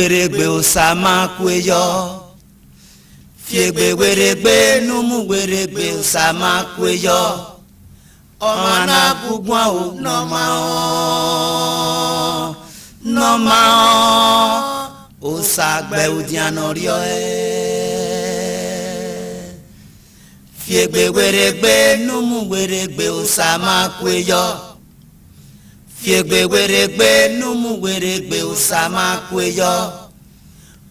weregbe osama kweyo. Fiegbe weregbe numu weregbe osama kweyo. Omana bugwa o noma osagbe udiano rio Fiegbe weregbe numu weregbe osama kweyo. Fiegbe weregbe numu weregbe osama kweyo.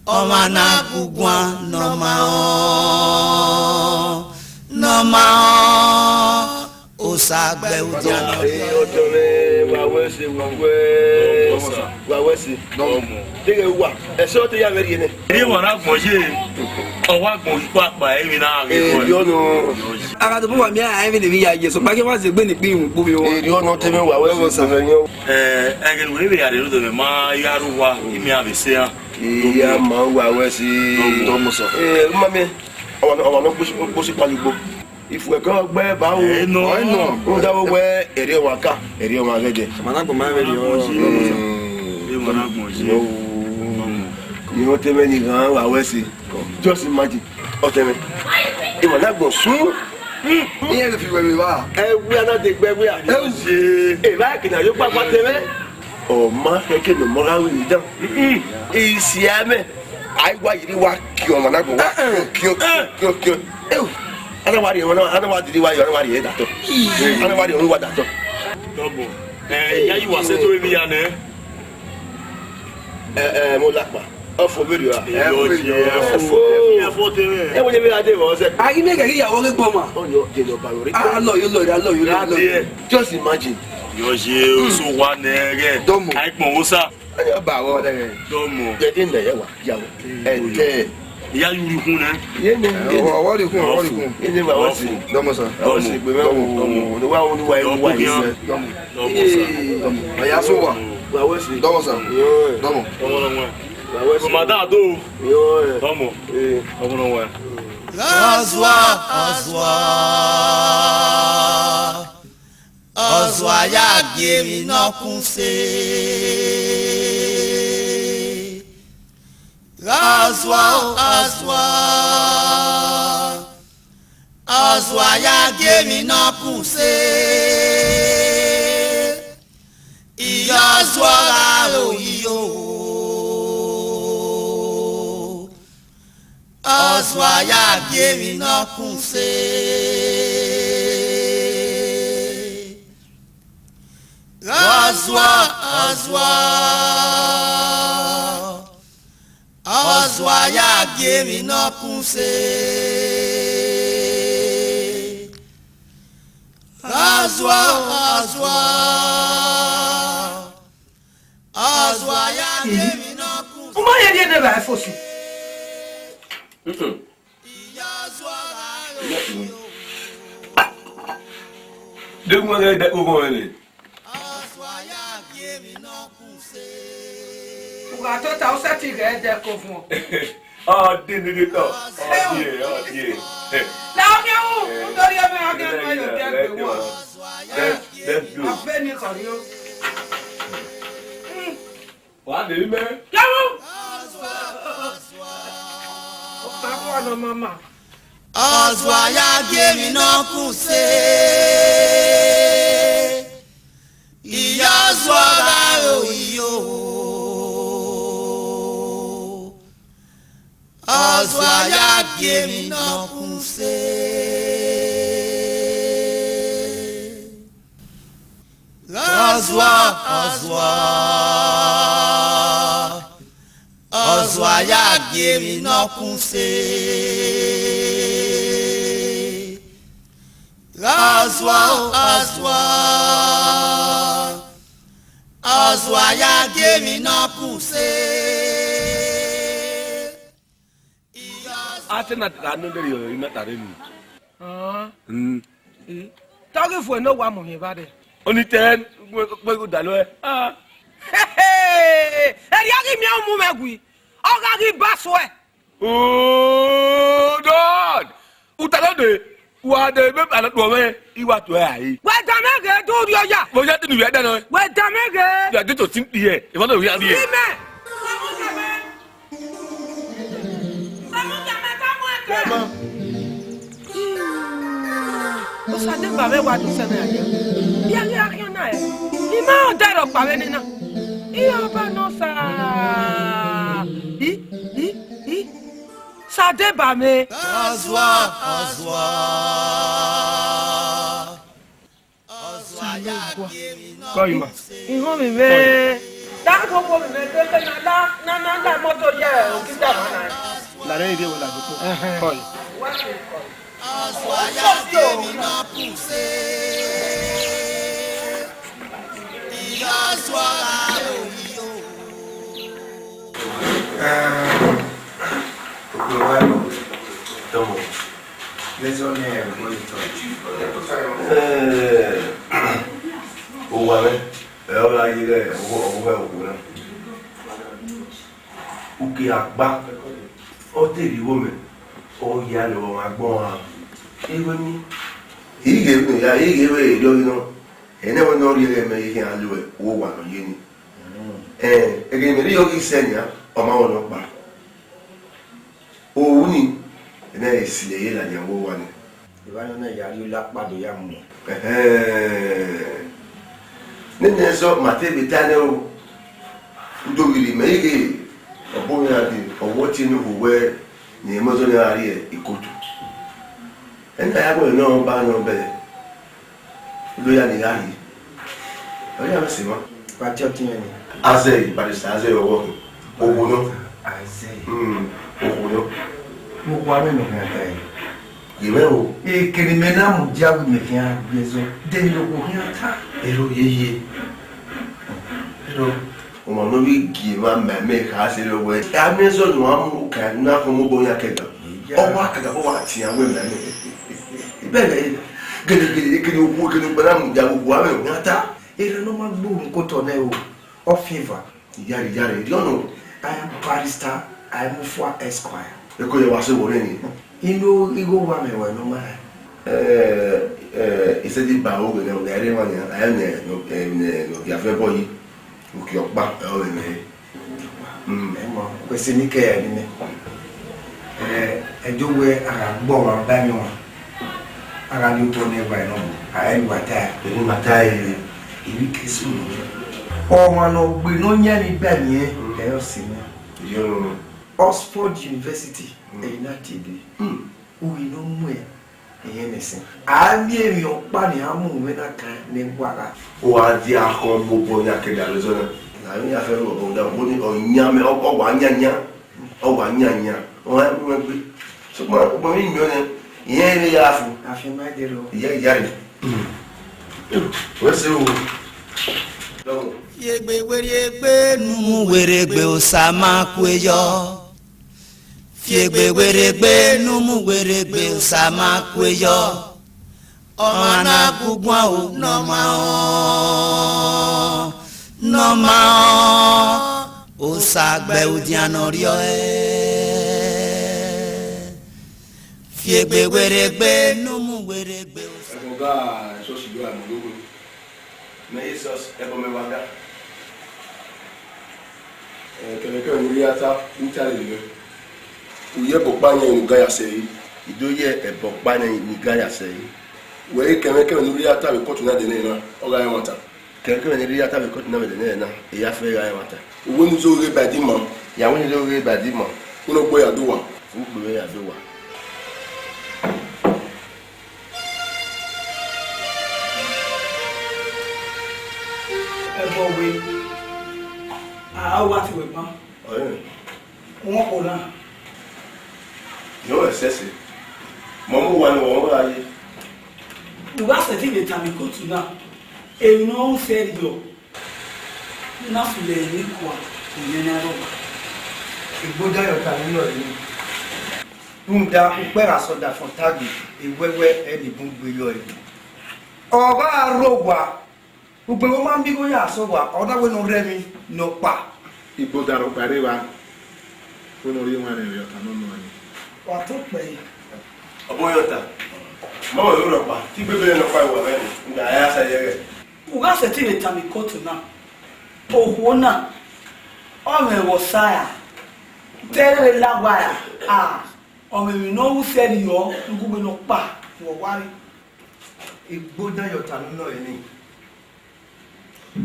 Omana bugwa noma osagbe udiano rio Wawesi Dege wa eso te ya meri ne Ni wona gboje owa gbon ipa pa emi na ri yo no Aga to bo mi a even bi ya je so pa ke ma se gbe ni pin po mi won yo no te me wawesi so nyo egen we be ya de do ma yaru wa imi abese ya ya ma wawesi to mo so mami ọmọ no pusi palugbo ifu ẹ̀kan gbẹ́ bá wo ó dáwọ́ gbẹ́ èrè wọn ká èrè wọn gẹ́gẹ́ managbo ma be yo ìwọ́n tẹ́mẹ́ ní gan wà wẹ́sì just imagine ọ̀tẹ̀mẹ́ ìwọ̀n lágbọ̀n sún iye le fi we mi wa ẹwú anádegbẹ́ wí àdéhùn ṣe èbá ìkìnà yóò pápá tẹ́mẹ́ ọ̀ma kẹ́kẹ́ ló mọ́ra wí ní dán ìsì ẹ̀mẹ́ àìwá yìí wá kí ọmọ lágbọ̀n wá kí ó ẹwù anawari anawadi wa yo anawari e dato anawari on wa dato tobo ya yi wa se to mi ya ne mo lapa ofo beri wa efo te e wo le mi ade wo se agi me ke ya wo ke gbo ma o yo je lo ba lori ah lo yo just imagine yo je so wa ne re ai pon wo sa ayo ba wo de domo je din de wa ya wo ente ya yuri kun ne ye ne o ri kun ye ne ba wo si domo so o si gbe me wo no wa domo o ya so wa wa wo si domo so domo wa wo si ma da do yo domo domo wa Ozwa ya gemi no kunse. Azwa ya gemi no kunse. Iya zwa o iyo. Azwa ya gemi no kunse. Azwa ya gemi no kunse. Azwa ya gemi no kunse. o ma ye die ne ba fo su de mo ge de o mo le Azwa ya gemi no kunse. Uga to ta o se ti ge de ko fun ah din ni to ah die la o mi o nítorí e me ha ge no yo de gbe wo let's go afe ni ko ri o wa de me yawo o pa ko no mama Azwa ya gemi no kunse. Iya zwa o iyo. Azwa ya gemi no kunse. Azwa ya gemi no kunse. Azwa ya gemi no kunse. ate na ta no de yo ina ta re ni Tọ́gì fún ẹ̀ náà wà mọ̀ yẹn bá dẹ̀. oni ten pe ko dalo e Ẹ̀rí ọ̀gì mi ò mú mẹ́gùn yìí, ọ̀gá kì í bá sọ ẹ̀. oh god utalode wa de be ala do me iwa to e ayi Wẹ̀dà mẹ́gẹ̀ẹ́ tó rí ọjà. mo je tinu we da no Wẹ̀dà mẹ́gẹ̀ẹ́. ya de to tin di e e fa no wi ari e Ìmẹ̀. ça ne va pas tout ça. Il y a rien à faire. Il m'a entendu parler de ça. Il y a pas non ça. Ça débat mais. Quoi il m'a? Il va me mettre. D'accord, pour me mettre la moto hier. La reine est où là? Quoi? I am barrister. I am for Esquire. You know, you go one way, no man. It's a deep bow, and everyone I am there. No, you have a boy. Look your back. Oh, what's in the care? I do where I am born on Daniel. I got you to never know. I am what I am. My tie. You kiss me. Oh, one of we know Yanni Benny. I see you. Oxford University. TV. We know where. Anything. I hear your bunny. I'm when I can't name what I. Oh, I dear, come Bobonia Arizona. I mean, I fell over the money or Yammy or Wanyanya. Oh, Wanyanya. Oh, I'm so much. Yeah, I feel my dear. Yeah. What's the Yegbe numu weregbe osama kweyo. Fiegbe weregbe numu weregbe osama kweyo. Ọmọ na gugwa o nọma o osagbe odiano rio Fiegbe weregbe numu weregbe osama Jesus, Ebomewada. Quelqu'un nous y a ça, où tu as le où y a beaucoup de gars à série. Il doit y avoir beaucoup de gars à série. Oui, quelqu'un nous y a ça, le continent de Néna, on a un matin. Quelqu'un nous y a ça, le continent de Néna, et il a fait un matin. Où nous aurons bâtiment, il y a où nous aurons bâtiment. Où nous pouvons y aller. Vous pouvez y aller. We I want to wait, man. Oh, yeah. One owner. No excessive. Momo one are you? The last thing the time you go to now, and you know, said you. Nothing they need one. You never. You go down your time, Bunda, where I saw that from Tagi, where any boom will you. Oba Roba. Ugbe wo ma bi go ya so wa oda we no remi no pa ibo daro pare wa no ri wa re yo kan no ni wa to pe Oboyota mo yo ro pa ti bebe no pa wa re nda ya sa ye uga se ti le tami koto na owo na o me wo saya tere la wa o me no wu se ni yo ngugbe no pa wo wari igboda yota no eni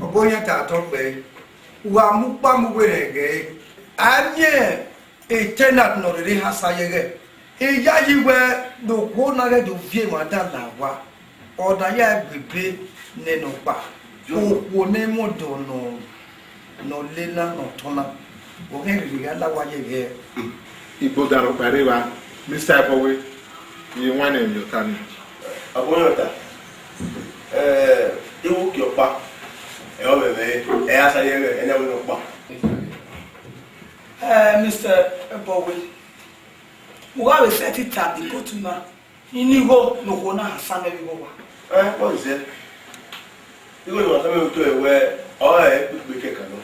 obonya ta to pe wa mu pa mu were ge anye e tenant no re hasayege e ya yiwe do ko na re do vie ma da na wa oda ya gbebe ne no pa o ne mo do no lela no tona o ge ri ga la wa ye igboda ro pare wa Mr. Ipowe you want in your time abonota ewu ki opa e o bebe e asayege enya we no pa Mr. Ipowe wa we set it up go to na inigo no ko na hasame bi go wa what is it you go to me to ewe o e keka no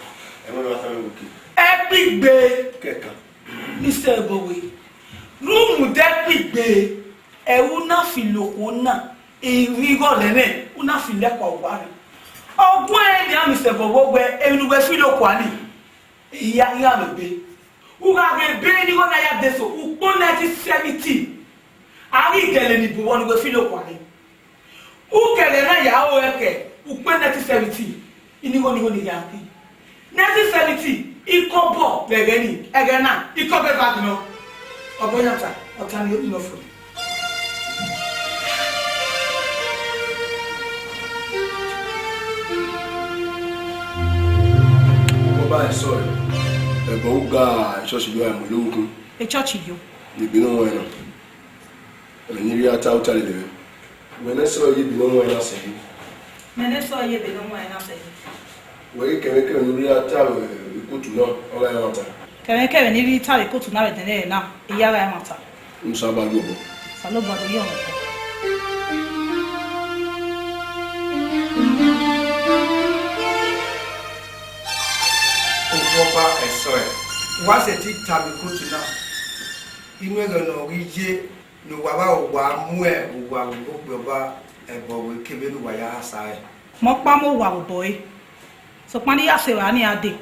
e mo na asame wuki epigbe keka Mr. Ipowe room de pigbe ewu na filoko na irigo lene una file kwa wari ogun e ni Mr. Ipowe gbe enugbe filoko ani iya mebe uga gbe ni go na ya deso upo 1970 ari gele ni bo wonu gbe filoko ani u gele na ya o eke upo 1970 inigo ni ya 1970 ikobo begeni egena ikobe bagno obonyata otani yo fo oba sorry e bo ga church yo am loku e church yo ni bi no wena e ni ri ata utale de wena so ye bi no wena se mene so ye be no wena se we keme ni ri ata ikutu no ola ya ata keme ni ri ta ikutu na be de na iya ga mata musa ba lobo salo ba do yo opa esoe wa se ti tabi kutu na inu ego no rije no wa ba wa mu e wa wo gbe ba ebo we kebe no wa ya hasae mo pa mo wa boy so pa ni ya se wa ni ade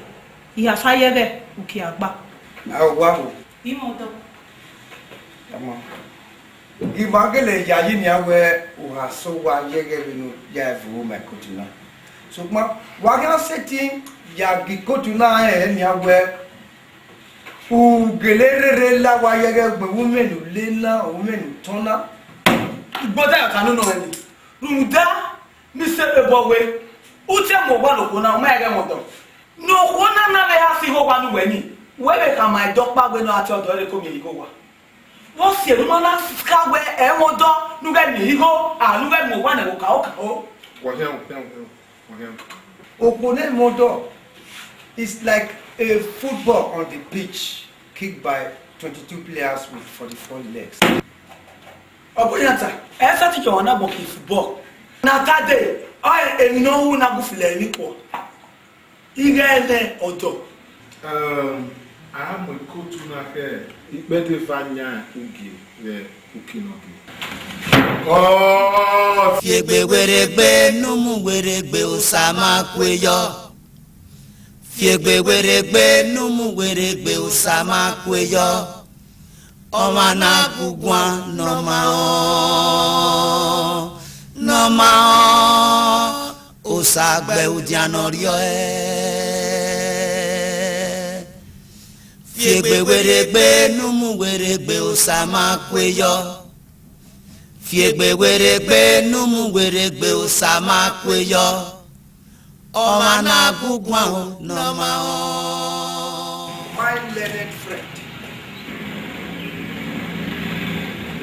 iya saye be uki agba wa ho imo do tama ibagele ya yi ni awe o ha so wa yege binu ya evu me kutu na so ma wa ga setting ya gikotu na ni awe u gelerere la wa yege gbe wumenu le na o menu tona igboda ya kanu no ni rumuda Mr. Ipowe ute mo gba loko na o ma ege mo do no ko na le ha si ho wa nu we ni we be ka my dokpa gbe no ati odo re ko mi go wa wọ́n sì ẹ̀rú mọ́ná káwẹ́ ẹ̀mọ́dọ́ núgẹ́ nìyíkó àlúgẹ́ mọ̀ wà nẹ̀wò káwọ́. Opponent model is like a football on the pitch kicked by 22 players with 44 legs. Ọ̀bọ̀nyàtà ẹ̀ sẹ́tì jọ̀wọ́ náà bọ̀ kì í football. Nàtàdé ọ̀ ẹ̀nàwó náà bù filẹ̀ ní pọ̀. Ire ẹ̀lẹ́ ọ̀dọ̀. Àmọ̀ ìkótó náà kẹ́ ìpẹ́tẹ́ fanya ugi rẹ̀ ukinogi. Fiegbe weregbe numu weregbe osama kweyo. Fiegbe weregbe numu weregbe osama kweyo. Oma na bugwa noma o osagbe udianorio Fiegbe weregbe numu weregbe osama kweyo. Fiegbe weregbe numu weregbe osama kweyo. Oma na gugwa noma My learned friend.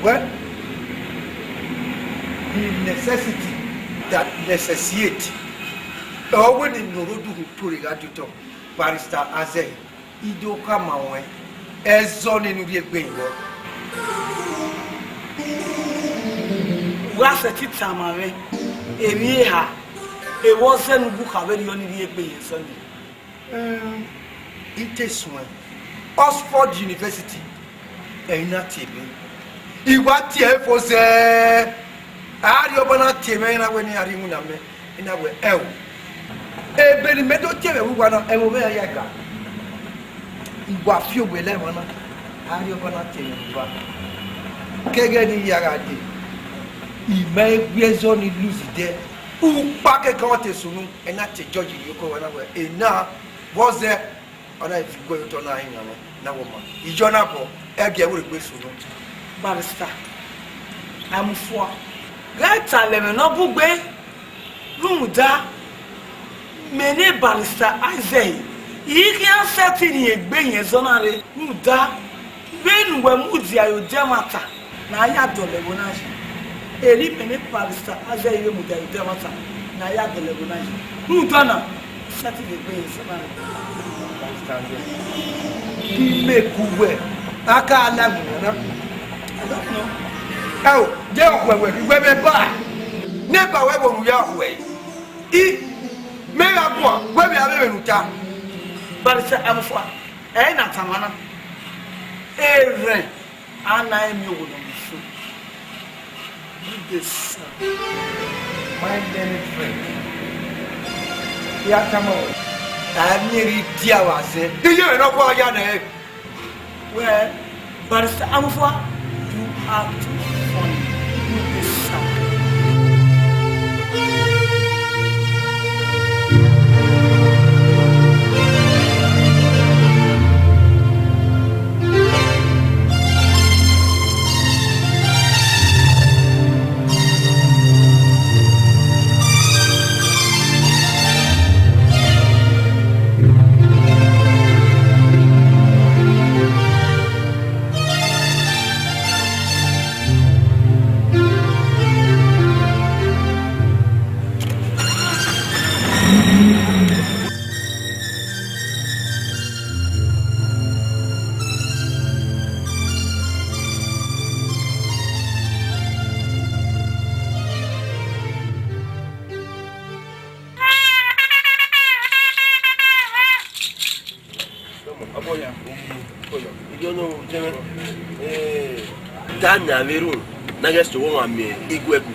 Well, the necessity that necessitate when in Norodu Purigato, Barrister Aze, Ido Kamawe, Ezon in Ubiegbe. Wá sẹ́tì tàmàrẹ́ èmi ha èwọ́ sẹ́nu búkàwé ni ó ní bí ẹgbẹ́ yẹn sọ́ni. Iteswan, Oxford University, ẹ̀yìnà tèmi. Ìwà tí ẹ fọ́ sẹ́, àárí ọba náà tèmi ẹ̀yìnà wẹ́ ní àríwú nà mẹ́, ẹ̀yìnà wẹ́ ẹ̀wù. Ebe ni mẹ́tọ́ tẹ̀wẹ̀ wíwá náà, ẹ̀wù bẹ́ẹ̀ yẹ ká. Ìwà fi òwe lẹ́wọ̀n náà, àárí ọba náà tèmi wíwá. Gẹ́gẹ́ ní yàrá dé, il m'a besoin de l'user. Ou pas que quand tu es sous nous, et là tu es George Yoko, et là, was there, on a vu quoi ton aïe, na woman. Il y en a pas, et bien, vous le pouvez sous nous. Barista, I'm for. Right, I let me know, Bougbe. Rumuda, many barista, I say. He can certainly bring his honorary. Muda, when we move your jamata. Now I have the lemonade. Eli many barista, I say you move your jamata. Now I have the lemonade. Mudana, certainly bring his honorary. Make good. I can't have I don't know. Oh, there we buy. Never when we are away. I may have one where we are living. Barista, I'm for. Eh, na tamana. Ere, ana emi wo no so. This My dear friend. Yeah, come on. I'm nearly dear was it. Do you know what you're there? well, Barista, I'm for. You have to fun. This sound. Tanya meru na gesto wo ame igwegu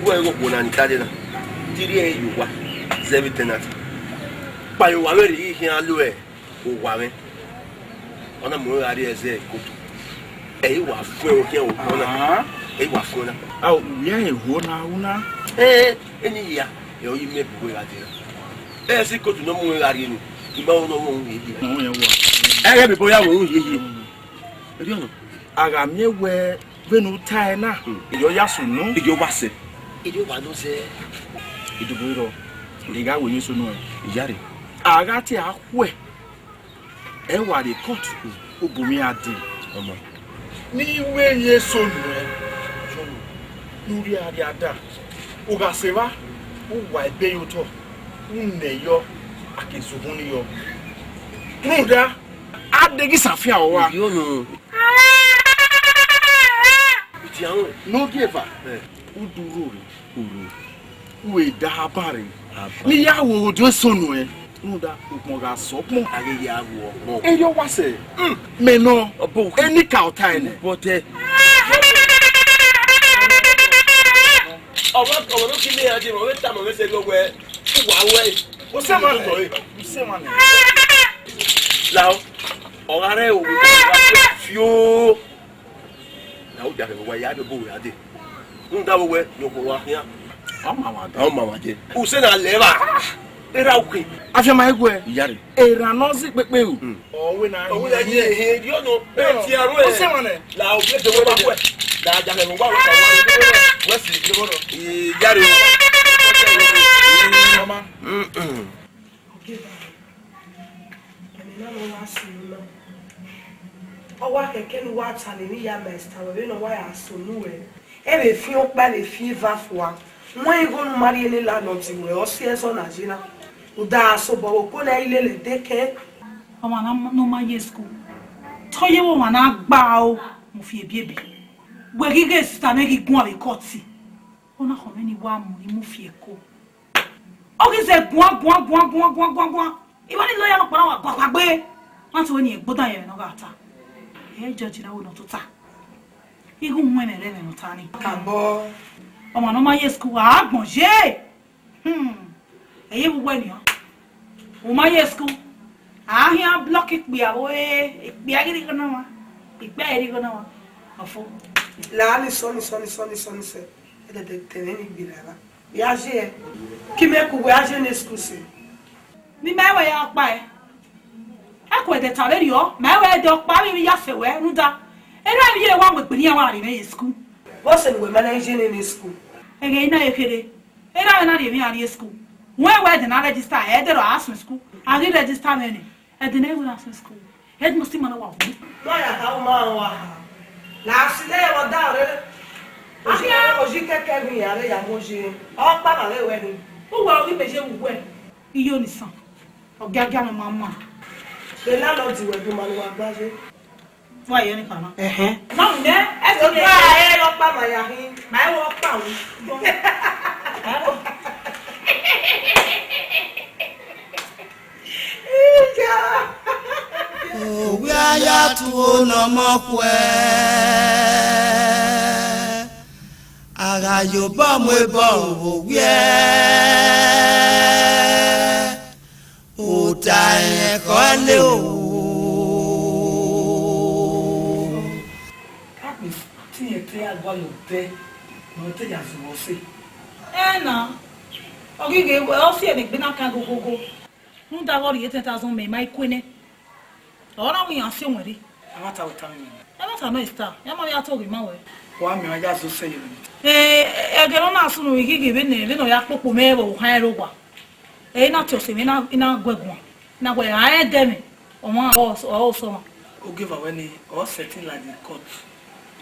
wo ego bona ntade na tiri e yuwa zebitenat pa yo wa weri ihe alu e o wa me ona mo ari eze kotu e wa fu e o ke o bona e wa fu na Au, ye hona una. eni ya e o yime bu we ade si kotu no mo ari ni iba ono mo yi No ye wa. e be boya wo yi Ediano Aga miewe venu tai na. Iyo yasunu. ijo wase ijo wa no se Idubiro. Iga we yisu no. yare Aga ti ahwe. E wa de court. Obumi ade. omo Ni we yesu no. Nuri ade ada. Uga seva. Uwa ebe yo to. Unne yo. Akesu huni yo. Nuda. Adegi safia owa. yo no Tiawo No giver. Uduro uru. We da bare. Ni ya wo ojo sonu e. Nuda ukmoga sopmo. age ya wo mo E yo wase. Me no. obo Any cow time. bote obo no kile ade mo we ta mo we se go we wa we O se ma le. O se ma le. lao ogare o fio na o ja ke wa ya be bo ya de nda wo we no ko wa hia O ma wa de. o se na leva era o ke Afia ma egwe. yare Era no si pepe o. O we na. o ya ye he dio no e ti aro e O se ma le. la o be de wo ba ko la ja ke mo wa we si de wo no yare Mama. Ọwọ́ kẹ̀kẹ́ ni wà á tàlẹ̀ ní ìyá mẹ́sítà wẹ̀rẹ̀ náà wà á sọ núwẹ̀. Ẹ lè fi ó pẹ́ lè fi va fún wa. Wọ́n yìí kó nu mari ilé lánà tí wẹ̀ ọ́ sí ẹ̀sọ́ Nàìjíríà. Ọ̀dà àṣọ̀bọ̀wọ̀ kó náà ilé lè dẹ́kẹ́. Ọmọ náà no ma ye school. Tọ́yẹ́ wọ̀ wà náà gbà ó. Mo fi èbí èbí. Wẹ̀ gígé sísá méjì gún àbí kọ́ọ̀tì. Ó náà kọ̀ mẹ́ni wá mú ni mo fi ẹ̀kọ́. Ó kì í ṣe gbọ́n. Ìwọ́n ní lọ́yà lọ́pọ̀ náà wà gbàgbé. Wọ́n ti wọ́n ní ẹ̀gbọ́dọ̀ yẹn náà gàtà. Ẹ judge na wo no tuta. Igu mwene le no tani. Kàbọ̀. Ọmọ no ma ye school agbon je. Eye wo ni o. O ma ye school. Ahia block ikpe awo e ikpe agiri kana wa. Ikpe eri kana wa. Afo. Là, ni soni. Et de tenir ni bilala. Ya je. Ki me ku ya je ne skusi. Ni me we ya pa e. Akwe de tale yo, me we de pa mi ya se we nda. Era mi ye wa we pe ni wa ri me school. Wo se we mana je ne school. Ege ina ekere. Era na ri mi ari school. When we de na register e de ro asun school. Ari register me ni. E de na we asun school. Head must man wa. No ya ka ma wa. La si le wo da re. Oji keke mi ya re ya mo je. O pa na le we ni. O wa ori peje wu we. Iyo ni san. Ogaga me mama. The landlord we do man wa gba je. Wa ye ni kana. No ne, e so gba e lo pa ma ya hin. Ma e wo pa wo. Òwe aya tu onọmọkwe ara Yorùbá mo ebo òwe ota en ko le o Kapi ti e te agwa yo te no te ya so se. Na. Ogige o si e gbe na kan gogogo. Nda wori 10,000 me mai kwene. Ora we yan se nwere. Amata weta mi. Amata no star. Ya ma ya to ri ma we. Wa mi ma ja so se yo. Egero na asu no igige be ne le no ya popo me wo han ero gwa. Na ti o se mi na gwegun. Na gwe ha de mi. O ma o so ma. O give away ni or setting like the court.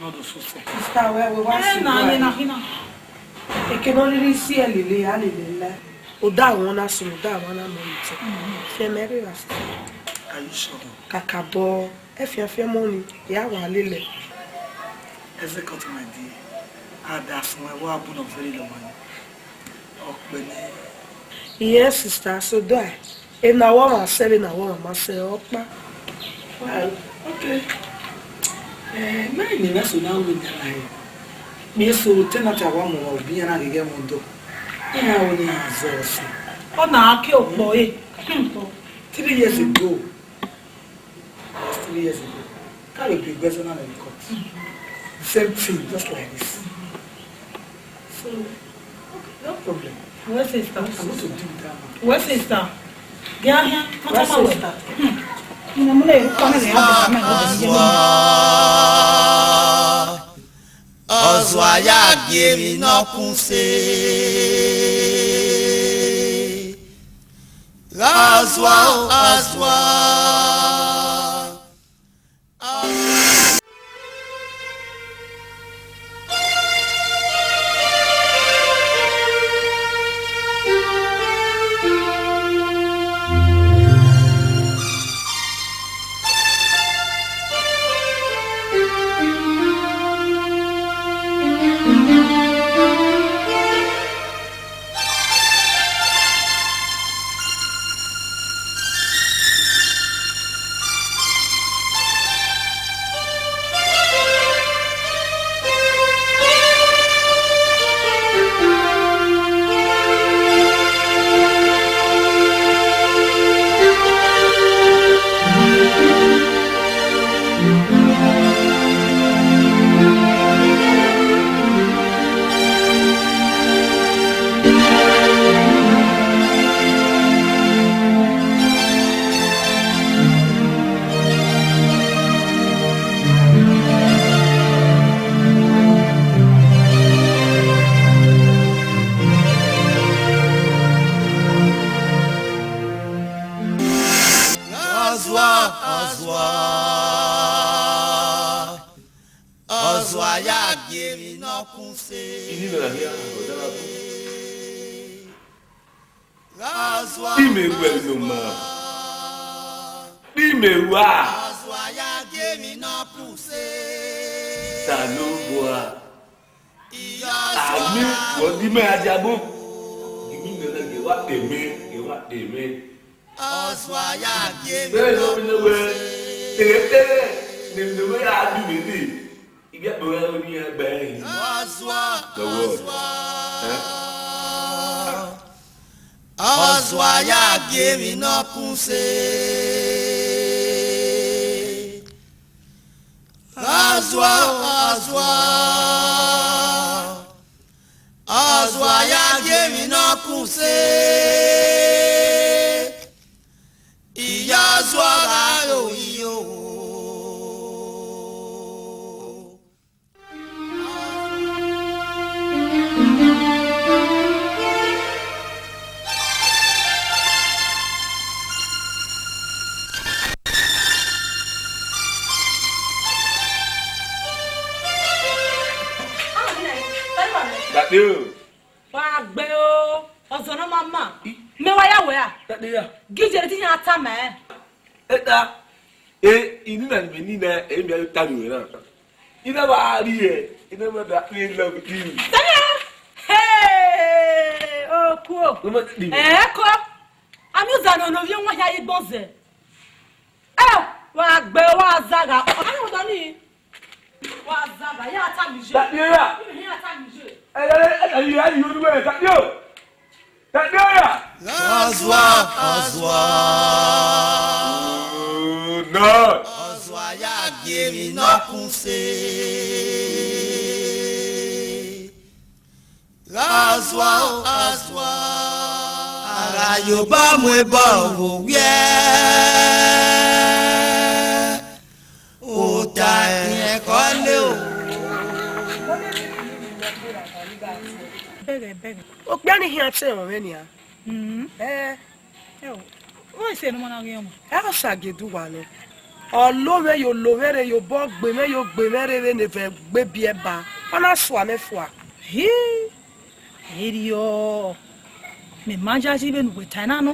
Not the so se. Sister we wa si. Na hina. E ke no ri si e lele ya lele. O da won na so da won na mo nti. Se me ri wa. Are you sure? Kakabo e fi money ya wa lele. Eze cut my dear. Ada fun e wa bu no very long man. Okpene. Yes, sister, so do I. If na one ma sell na one ma sell opa. Okay. Mine na so na we na. Me so tenata wa mo obi na gege mo do. Ina wo ni azo so. O na aki opo e. 3 years ago. 3 years ago. Carry big person on the court. The same thing, just like this. So, okay, no problem. Where sister? I'm going to do that. Where sister? Get here. Where sister? Ina mule ko na ya ba ma ko. Ozwa ya gemi no kunse Azwa ya gemi no kunse Azwa ya gemi no kunse Salubwa. Ami wodi me ajabo. Imi me ge wa teme. Azwa ya gemi Be no me we. Tere ni me ya du mi ni. Ibi e bo ni e be. Azwa ya gemi no kunse Azwa kùsè ìyá zọra òyìn o. Wa gbe o ozono mama me wa ya we a gije ti yan ta me eta ini na ni na e mi ta ni na ina ba ri e ina ma da ni love you hey o ko ko ami uzano no vi won ya igbonze wa gbe wa zaga ani o do ni wa zaga ya ta mi je ya ta mi je Ọ̀zọ́ ya gèmí náà kún sí. Ọ̀zọ́ ara Yorùbá mú ẹbọ wò wíẹ́. Ó ta ìyẹn kọ́ lé o. O pe ni hin ate won ni a wọ́n ṣe ẹnu mọ́nà rí ọmọ. ẹ bá ṣàgédú wa ni ọlọ́wẹ́ yóò lọ́wẹ́rẹ́ yóò bọ́ gbẹmẹ́ yóò gbẹmẹ́rẹ́ rẹ ní fẹ́ gbé bí ẹ bá wọn náà sọ àmẹ́ fún wa. èyí ọ mi máa já sí bẹ́ẹ̀ nùgbẹ́ tàìnà nù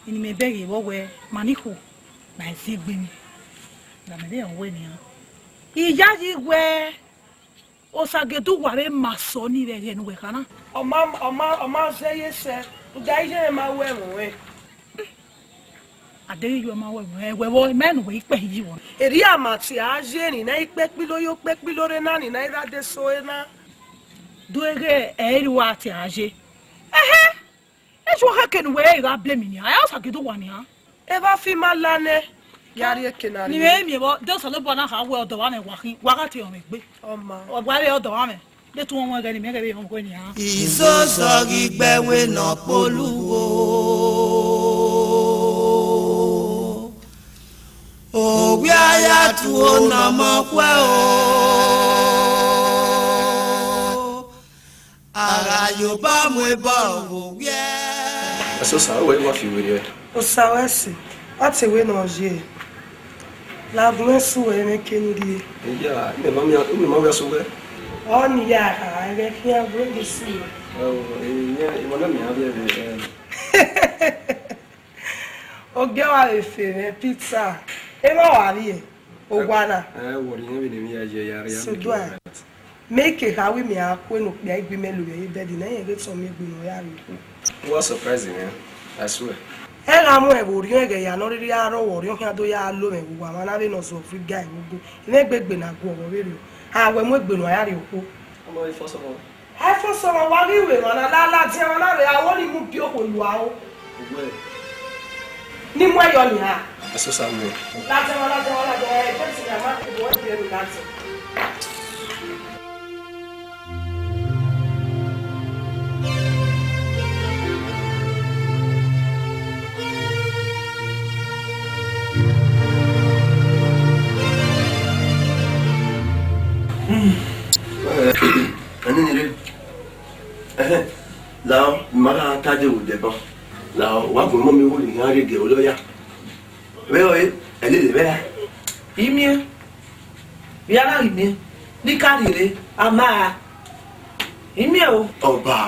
ẹni mi bẹ́ẹ̀ yìí wọ́wẹ́ manihu náà ṣe gbé mi làmìlẹ́ ẹ̀ ń wé nìyẹn. ìyá yìí wẹ́ ọ̀ṣàgédú wà bẹ́ẹ̀ máa sọ ní rẹ̀ rẹ̀ nùgbẹ́ kan náà. ọmọ ṣe yé sẹ ọjà iṣẹ́ yẹn máa wẹ̀ wọ̀n wẹ̀. Adé yóò máa wẹ̀wọ̀ mẹ́nu wẹ̀ ìpẹ́ yìí wọ̀. Èrí àmàtì àájé nìna ìpẹ́ píló yóò pẹ́ píló rẹ̀ náà nìna ìrádé so ẹ̀ náà. Dúró ẹ̀rí wa àti àájé. Ẹ̀hẹ́ ẹ̀ṣọ́ kẹ́kẹ́ wẹ̀ ìrà blé mi ni àyà ọ̀sàgídó wà ní à. Ẹ bá fi máa lánẹ́ yàrá èké náà ni. Ní mi bọ́ dẹ́sọ̀ ló bọ̀ náà kà wẹ̀ ọ̀dọ̀ wa ní wákàtí ọ̀rẹ́ gbé. Ọ̀gbárí ọ̀dọ̀ wa mẹ́ létí wọn wọn gẹ́ni mẹ́rẹ̀ bí wọn kò ní à. Ìsọ̀sọ̀rì gbẹ̀wé náà polúwo. Òwe ayá tu ọ̀nà mọ́ pẹ́ o. Ara Yorùbá mú ẹbọ òwe ẹ̀. Ẹ̀sọ́ sàwọ́ ẹ̀ wá fi wèrè ẹ̀. Ó sàwọ́ ẹ̀sì láti ìwé náà yé e. Làgùn ẹ̀sùn wẹ̀ ẹ̀ kéde rí e. Ìyá mi máa ń wẹ̀ sọ́wọ́ ẹ̀. Ọ́ nìyá àkàrà ẹ̀rẹ́ kí á gbé lè sí i. Ìmọ̀ náà mi á bẹ̀rẹ̀ ẹ̀. Ogé wa lè fèrè pizza. Ema wari ogwana wori nwe ni ya je yare ya sodwa make hawi me akwe no pe igbe melu ye bed na ye get some igbe no ya ri what surprising man I swear e ga mu e wori ege ya no ri aro wori o do ya lo me wa ma na be no so free guy gugu ine gbegbe na gbo wo re ha we mu egbe no ya ri opo omo ifo so mo e fo so mo wa ri we na la ti won na re awo ni mu bi o ko lu awo ogwe ni mu ayo ni ha Ẹ̀sọ́ sàwọ́ láti wọn ẹ̀ jẹ́sì ní àmá ìwọ́n ti ẹrù láti. ẹni nire làwọn mara tájẹ wò dẹ̀bọ̀n làwọn wà fún mọ́mi wò ní àárẹ̀ gẹ̀ olóyà. Wẹ́ẹ̀ ẹ̀lẹ́ lè bẹ́ẹ̀. Ìmíẹ́ yàrá ìmíẹ́ ní káàdìrẹ́ a máa ìmíẹ́ o. Ọba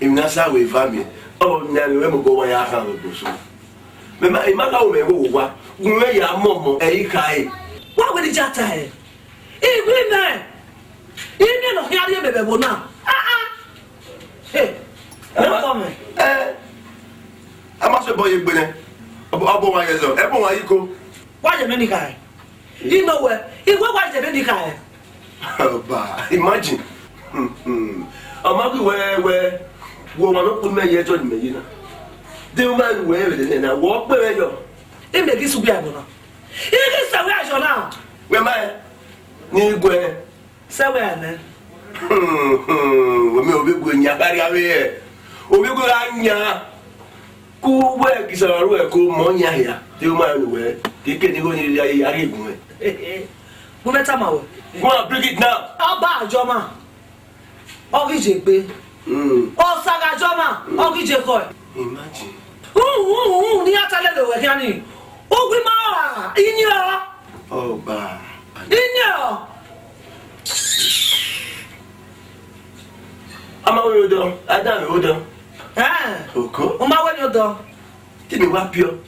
ìmìnà sáwọ ìfà mi ọ̀rọ̀ ní àná ìwé mọ̀gbọ́n wáyà á kàn lọ́dọ̀ so. Mẹ́ma ìmáàláwò mẹ́wọ́ wò wá gùn mẹ́yà mọ̀mọ́ ẹ̀yí ká ẹ̀. Wọ́n wẹ́n ní jata ẹ̀ ìgbì náà ìmíẹ́ nà yàrá yẹ bẹ̀bẹ̀ wò náà. Ẹ kọ́ mi. A máa sọ ìbọn yẹn gbẹ náà. Ọbọ wa yẹ zọ ẹbọ wa yìí ko. Wá jẹ mẹ́ni ká ẹ̀ ìmọ̀ wẹ̀ ìwé wá jẹ mẹ́ni ká ẹ̀. Ọba imagine ọmọ akú wẹ́wẹ́ wo ọmọ mi kún mẹ́yẹ ẹjọ́ ìmọ̀ yìí náà déwọ́n máa ń wẹ̀ ẹ́ rẹ̀ nínú wọ́n pẹ́ rẹ̀ yọ. Ìmọ̀ kí sùgbẹ́ àgbọ̀ náà ìkí sẹ̀wé àjọ náà. Wẹ́ máa yẹ ní igun ẹ̀. Sẹ́wé àná. Omi ò bí gu ẹ̀yìn abárí awé yẹ obi ko anya ku we kisaro e ko mo nya ya ti o ma lu we ti ke ni ko ni ya ri egun e Mo meta ma wo. go and bring it now Oba ajoma. Orije gbe. O saga ajoma. Orije ko. imagine Ni atale le we yani. O gbe ma ini o. Ọba Ini o. ama we odo adam we odo oko O ma we ni odo. ti mi wa pio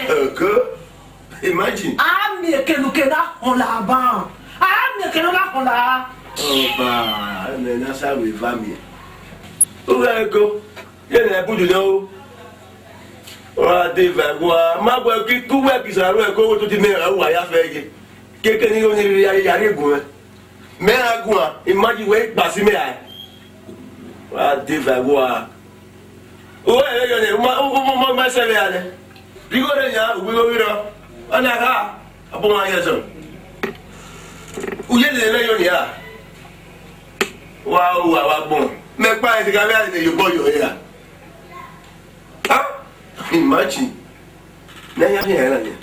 oko imagine Ami ekeluke na on la ban. Ami ekelu na on la. ọba eme na sa we va mi o ga ego ye na buju no wa de va wa ma gbo ki ku we kisaro e ko to ti me wa ya fe ye keke ni o ni ya ri gun me agun imagine we gba si me ai wa de va wa o e yo ne ma se le ale bigo re ya we go wiro ana ka abu ma yeso uye le yo ni a wa bon me pa e ga me yo boy yo ya ha imagine na ya ya na ya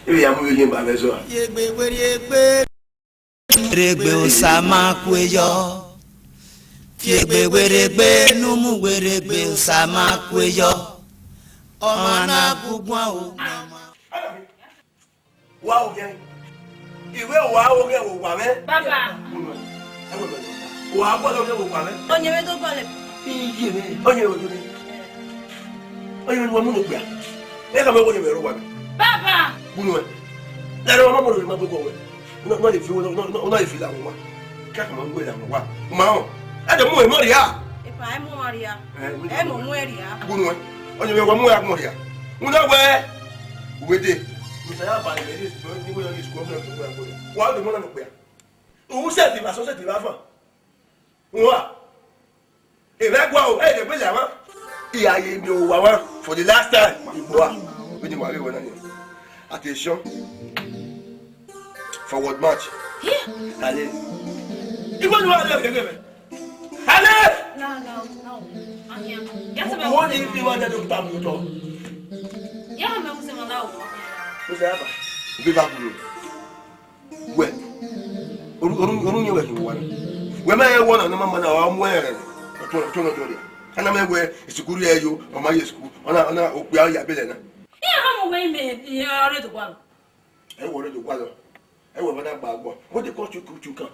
e ya mu yo ba be so Yegbe weregbe weregbe osama kweyo. Fiegbe weregbe numu weregbe osama kweyo. Ọmọ na gugun o. wa o ge iwe wa o ge wo wa me Baba. wa gbodo ge wo wa me Onye we to gbole. iye me onye wo ni wo mu no gba e ka me wo ni me ro wa me Baba. bunu e la ro ma mo ro ma bo we no le fi no le fi la wa ka ka mo gbe la wa ma o e de mu e mo ri a Ifa e mo Maria. E mo mu eria. bunu e onye me wa mu ya mo ri a mu na we de mi sa ya ba le ni ni wo ni school na to go wa do mo na no pe o se ti ba so se ti ba fa wa e be gwa o e de pe la wa iya ye mi o wa for the last time wa we ni wa re wa na ni attention forward march allez il va nous aller allez No. Anya. Yasa me. wo ni ni wa da do ta mu to Ya me mo se manda o. o se aba bi ba bu we orun ye we ki wa we ma ye wo na ma na wa mu ere to no do re ana me we isikuru ye yo o ma ye school ona o pe ya bele na Ya ha mo we me ya re to kwa. e wo re do kwa lo e wo na gba gbo wo de ko chu kan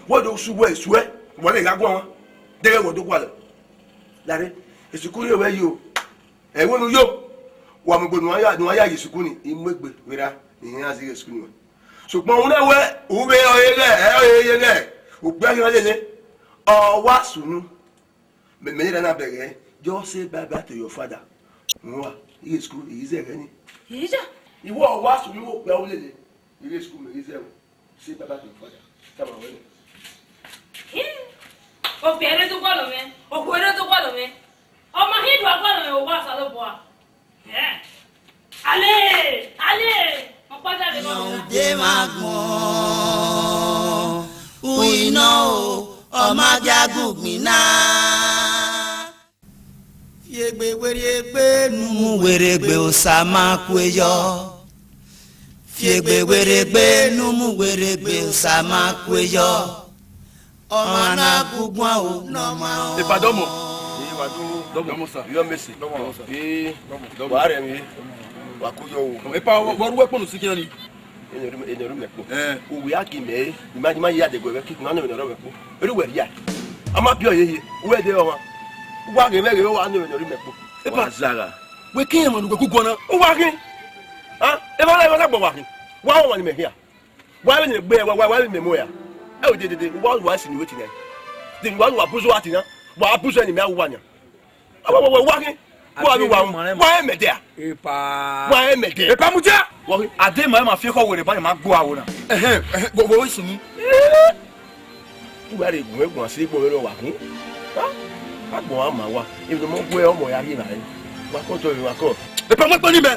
wo do su we su e wo le ga gbo won de wo do kwa lo lare isikuru ye we yo e wo nu yo wa mo gbo nu aya isikuru ni imegbe wera ni ya si isikuru ni ṣùgbọ́n òun náà wẹ́ òun bẹ ọyẹ rẹ̀ òpé ayọ̀ lélẹ̀ ọwá sùnú mẹ́lẹ́ dáná bẹ̀rẹ̀ just say bye bye to your father òun wà ilé school èyí zẹ̀ rẹ ni. Ija. ìwọ ọwá sùnú òpé ayọ̀ lélẹ̀ ilé school èyí zẹ̀ rẹ say bye bye to your father sábà wẹ́lẹ̀. O pe ere to gbolo me. O ku ere to gbolo me. Ọmọ hidu agbolo me o wa sa lo bo a. Ale. Mo pa ja de mo. Yọ̀ǹde máa gbọ̀n. Uyiná o, ọmọ ajagun gbiná. Fiegbe weregbe numu weregbe osama kweyo. Fiegbe weregbe numu weregbe osama kweyo. Ọmọ na gugun o, nọmọ. ìpàdọ́mọ̀ dọ́mọ̀ sà yọ mẹ́sì wà á rẹ̀ mi wà kó yọ o. Epa wọ́n wẹ́ pọ̀nù sí kí ni. Ènìyàn mẹ́ kó òwe á kì í mẹ́ ìmájúmá yé àdègbò rẹ̀ kíkùn nánú ènìyàn mẹ́ kó eré wẹ̀ ríà a má bí ọ̀yẹ́ yẹ owó ẹ̀dẹ́ ọmọ wà á gẹ̀ mẹ́rin wà á nù ènìyàn mẹ́ kó. Epa zara. Wẹ́ kí ẹ̀mọ̀ nùgbẹ́ kúkú ọ̀nà. ó wà kí ẹ bá láyé wọn lágbọ̀ wà kí wà á wọ̀ ní mẹ́kíyà wà á gbé ẹ wà á mẹ́mọ́ yà ẹ ò dédé wà á sì ní wé tìǹyà dèbí wà á púṣọ wà tìǹyà wà á púṣọ ẹni mẹ́ wà ní wà kí wà á mẹ́tẹ́ wà á mẹ́tẹ́. Epa mu jẹ́. Ade ma ma fi ko were ba ma gbo awo na. Gbogbo oṣù ni. Ìgbà rẹ̀ gùn ẹ̀gbọ̀n sí gbọ́ ẹ̀rọ wà kún. Agbọ̀n wa máa wá. Ibi mo gbọ́ ọmọ ya yìí náà yìí. Wà kọ́ tó ìwà kọ́. Epa mo pẹ́ níbẹ̀.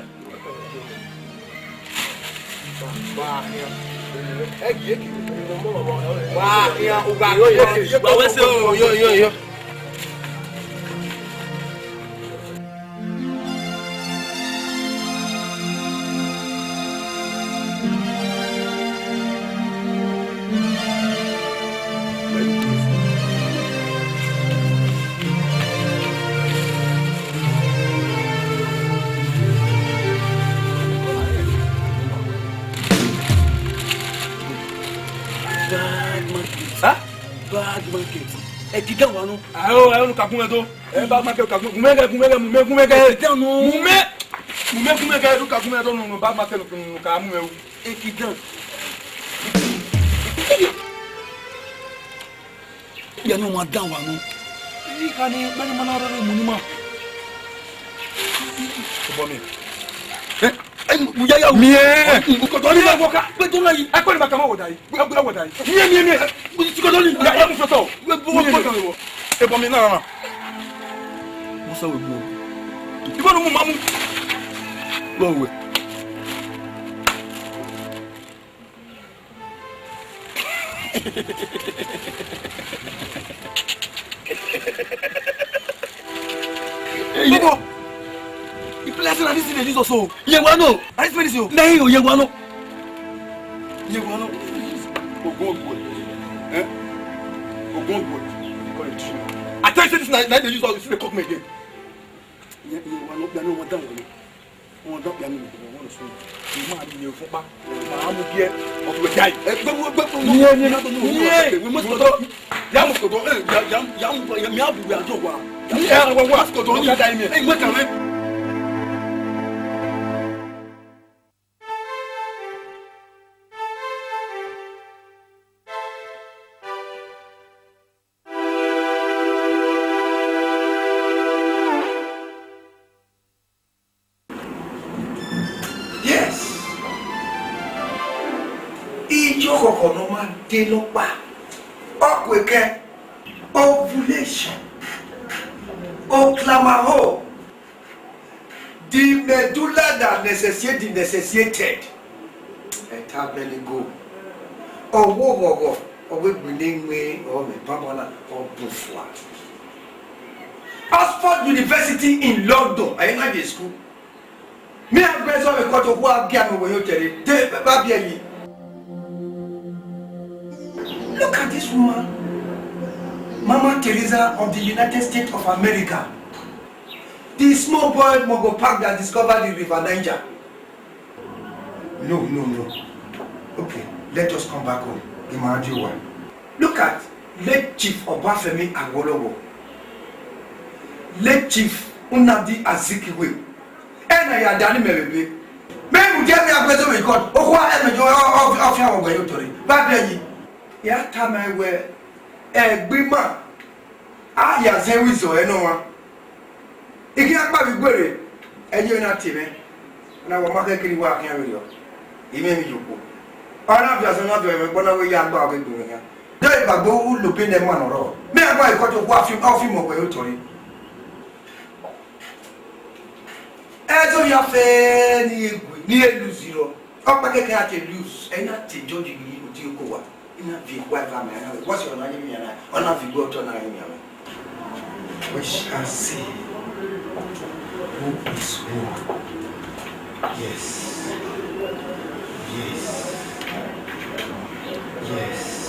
Wah, yang ubah yo. Bawa so yo. Bad market. Kita wano. Ayo kakunga to. Bad market kakunga. Kumega. Kita no. Kumega do kakunga to no bad market no kamu. Kita. Ya no madan wano. Ikani bani manaro munima. Bomi. Mujaya mie ukotoni baboka betona yi akoni bakama wodai bugabula wodai mie ukotoni ya mufoto bugo e bomi na musa we mo ibonu mu mamu lowe Bobo Lesson and this is Jesus so. Yewano. I spell this yo. Nay yo Yewano. Ogongo. Eh? Ogongo. I tell you this night they use all this to cook me again. Yewano ya no wadan go. Won don ya no won so. You ma be for ba. Ma amu bie of we die. We must go to. Ya must go to. Ya me abu we ajo wa. Ya wa go to ni die me. Eh mo kan me. Ovulation, Oclamaho, the medulla that necessitated. A tablet go. Or wogo, or we bring me, or me pamana, or bufla. Oxford University in London, I ain't the school. Me and Grace of a court of war, Gamma, when you tell it, look at this woman. Mama Teresa of the United States of America. The small boy Mogo Park that discovered the River Niger. No. Okay, let us come back home. Imagine one. Look at late Chief Obafemi Awolowo. Late Chief Nnamdi Azikiwe. Ena ya dani merebe. Memu jemi agbezo me God. Okwa emejo ofia wo gbe yotori. Ba bi yi. Ya tama we egbima aya zewizo enowa iki akpa bigbere eje na tebe na wo makekiri wa kan yo ime mi joko ona bi aso na do me gbona we ya gba o gbere ya de gbagbo u lo pe ne ma noro me agba ikoto ku afi mo pe o tori ezo ya fe ni elu zero opa keke ati lose ena ti joji ni o ti ko wa ina vi kwa va me what's your name me na ona vi go to na me we shall see who is who. Yes.